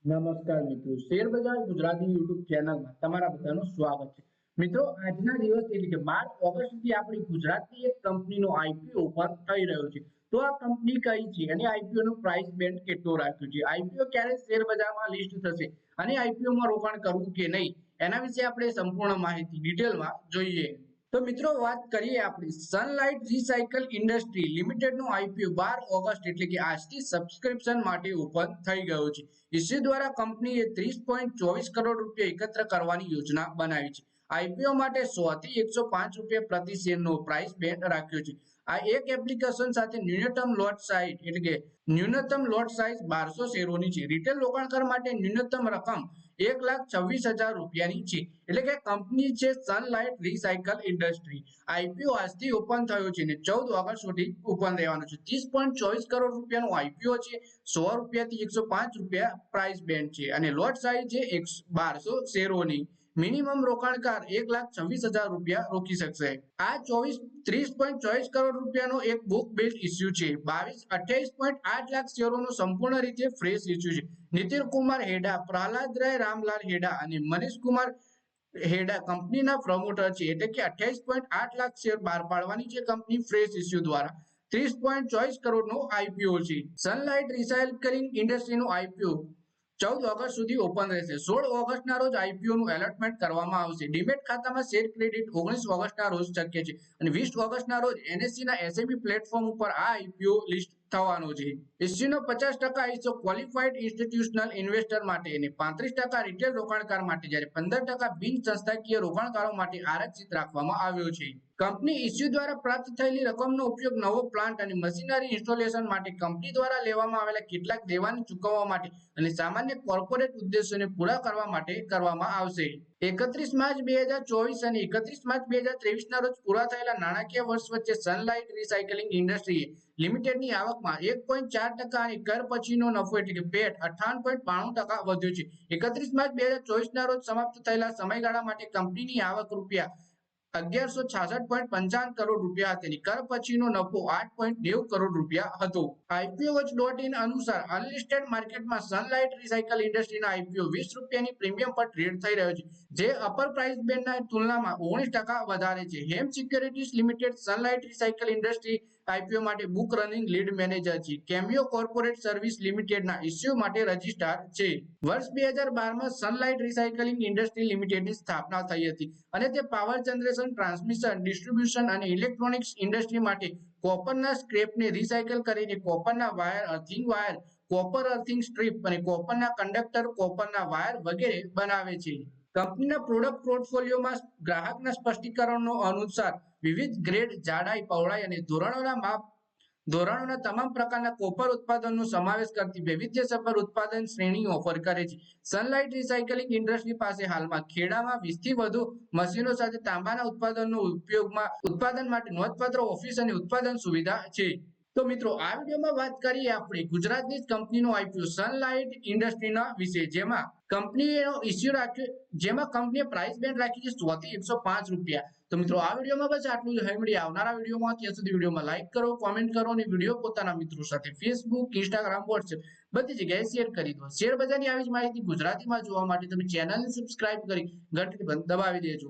નમસ્કાર મિત્રો, શેર બજાર ગુજરાતી યુટ્યુબ ચેનલમાં તમારા બધાનું સ્વાગત છે। મિત્રો, આજના દિવસ એટલે કે 12 ઓગસ્ટથી આપણી ગુજરાતની એક કંપનીનો આઈપીઓ ઓપન થઈ રહ્યો છે। તો આ કંપની કઈ છે અને આઈપીઓ નો પ્રાઇસ બેન્ડ કેટલો રાખ્યો છે, આઈપીઓ ક્યારે શેર બજારમાં લિસ્ટ થશે અને આઈપીઓ માં રોકાણ કરવું કે નહીં, એના વિશે આપણે સંપૂર્ણ માહિતી ડિટેલમાં જોઈએ। તો મિત્રો, વાત કરીએ આપણી સનલાઇટ રિસાયકલ ઇન્ડસ્ટ્રી લિમિટેડ નો આઈપીઓ 12 ઓગસ્ટ એટલે કે આજથી સબસ્ક્રિપ્શન માટે ઓપન થઈ ગયો છે। ઇસ્યુ દ્વારા કંપનીએ 30.24 કરોડ રૂપિયા એકત્ર કરવાની યોજના બનાવી છે। આઈપીઓ માટે 100 થી 105 રૂપિયા પ્રતિ શેરનો પ્રાઇસ બેન્ડ રાખ્યો છે। આ એક એપ્લિકેશન સાથે ન્યૂનતમ લોટ સાઇઝ એટલે કે ન્યૂનતમ લોટ સાઇઝ 1200 શેરોની છે। રિટેલ રોકાણકાર માટે ન્યૂનતમ રકમ 1,26,000 રૂપિયાની છે। એટલે કે કંપની છે સનલાઇટ રિસાયકલ ઇન્ડસ્ટ્રી। આઈપીઓ આજથી ઓપન થયો છે અને 14 ઓગસ્ટ સુધી ઓપન રહેવાનો છે। 30.24 કરોડ રૂપિયાનો આઈપીઓ છે। 100 રૂપિયાથી 105 રૂપિયા પ્રાઇસ બેન્ડ છે અને લોટ સાઇઝ છે 1200 શેરોની। મિનિમમ રોકાણકાર 1,26,000 રૂપિયા રોકી શકશે। આ 30.24 કરોડ રૂપિયાનો એક બુક બિલ્ડ ઇસ્યુ છે। 28.8 લાખ શેરોનો સંપૂર્ણ રીતે ફ્રેશ ઇસ્યુ છે। નીતિન કુમાર હેડા, પ્રહલાદ રાય રામલાલ હેડા અને મનીષ કુમાર હેડા કંપનીના પ્રમોટર છે। એટલે કે 28.8 લાખ શેર બહાર પાડવાની છે કંપની ફ્રેશ ઇસ્યુ દ્વારા। 30.24 કરોડનો આઈપીઓ છે। સનલાઇટ રિસાયકલિંગ ઇન્ડસ્ટ્રીનો આઈપીઓ 14 ઓગસ્ટ સુધી ઓપન રહેશે। 16 ઓગસ્ટના રોજ આઈપીઓ નું એલોટમેન્ટ કરવામાં આવશે। ડીમેટ ખાતામાં શેર ક્રેડિટ 19 ઓગસ્ટના રોજ શક્ય છે અને 20 ઓગસ્ટના રોજ એનએસસી ના એસએબી પ્લેટફોર્મ ઉપર આ આઈપીઓ લિસ્ટ થવાનો છે। ઇસ્યુનો 50% હિસ્સો ક્વોલિફાઈડ ઇન્સ્ટિટ્યુશનલ ઇન્વેસ્ટર માટે અને 35% રિટેલ રોકાણકાર માટે, જ્યારે 15% બિન સંસ્થાકીય રોકાણકારો માટે આરક્ષિત રાખવામાં આવ્યો છે। કંપની ઇસ્યુ દ્વારા પ્રાપ્ત થયેલી રકમનો ઉપયોગ નવો પ્લાન્ટ અને મશીનરી ઇન્સ્ટોલેશન માટે, કંપની દ્વારા લેવામાં આવેલા કેટલાક દેવાને ચૂકવવા માટે અને સામાન્ય કોર્પોરેટ ઉદ્દેશોને પૂરા કરવા માટે કરવામાં આવશે। 31 માર્ચ 2024 અને 31 માર્ચ 2023 ના રોજ પૂરા થયેલા નાણાકીય વર્ષ વચ્ચે સનલાઇટ રિસાયકલિંગ ઇન્ડસ્ટ્રી લિમિટેડની આવકમાં 1.4% અને કર પછીનો નફો એટલે કે પેટ 58.92% વધ્યો છે। 31 માર્ચ 2024 ના રોજ સમાપ્ત થયેલા સમયગાળા માટે કંપનીની આવક રૂપિયા 1166.55 કરોડ રૂપિયા હતી। કર પછીનો નફો 8.90 કરોડ રૂપિયા હતો। IPOwatch.in અનુસાર અનલિસ્ટેડ માર્કેટમાં સનલાઇટ રિસાયકલ ઇન્ડસ્ટ્રીના આઈપીઓ 20 રૂપિયાની પ્રીમિયમ પર ટ્રેડ થઈ રહ્યો છે, જે અપર પ્રાઇસ બેન્ડના તુલનામાં 19% વધારે છે। Hem securities limited sunlight recycle industry IPO માટે બુક રનિંગ લીડ મેનેજર છે। કેમિયો કોર્પોરેટ સર્વિસ લિમિટેડના ઇસ્યુ માટે રજિસ્ટ્રાર છે। વર્ષ 2012માં સનલાઇટ રિસાયકલિંગ ઇન્ડસ્ટ્રી લિમિટેડની સ્થાપના થઈ હતી અને તે પાવર જનરેશન, ટ્રાન્સમિશન, ડિસ્ટ્રીબ્યુશન અને ઇલેક્ટ્રોનિક્સ ઇન્ડસ્ટ્રી માટે કોપરના સ્ક્રેપને રિસાયકલ કરીને કોપરના wire, earthing wire, copper earthing strip અને કોપરના કંડક્ટર, કોપરના વાયર વગેરે બનાવે છે। કંપનીના પ્રોડક્ટ પોર્ટફોલિયોમાં ગ્રાહકના સ્પષ્ટીકરણો અનુસાર વિવિધ ગ્રેડ, જાડાઈ, પહોળાઈ અને ધોરણોના તમામ પ્રકારના કોપર ઉત્પાદનનો સમાવેશ કરતી વૈવિધ્યસભર ઉત્પાદન શ્રેણી ઓફર કરે છે। સનલાઇટ રિસાયકલિંગ ઇન્ડસ્ટ્રી પાસે હાલમાં ખેડામાં 20 થી વધુ મશીનો સાથે તાંબાના ઉત્પાદન માટે નોંધપાત્ર ઓફિસ અને ઉત્પાદન સુવિધા છે। તો મિત્રો, આ વિડીયોમાં વાત કરીએ આપણે ગુજરાતની જ કંપનીનો આઈપીઓ સનલાઇટ ઇન્ડસ્ટ્રીના વિશે, જેમાં કંપનીએ પ્રાઇસ બેન્ડ રાખી છે 100 થી 105 રૂપિયા। તો મિત્રો, આ વિડીયોમાં બસ આટલું જ। હવે મળીએ આવનારા વિડીયોમાં। ત્યાં સુધી વિડીયોમાં લાઈક કરો, કોમેન્ટ કરો અને વિડીયો પોતાના મિત્રો સાથે ફેસબુક, ઇન્સ્ટાગ્રામ, વોટ્સએપ બધી જગ્યાએ શેર કરી દો। શેર બજારની આવી જ માહિતી ગુજરાતીમાં જોવા માટે તમે ચેનલને સબસ્ક્રાઇબ કરી ઘંટડી દબાવી દેજો।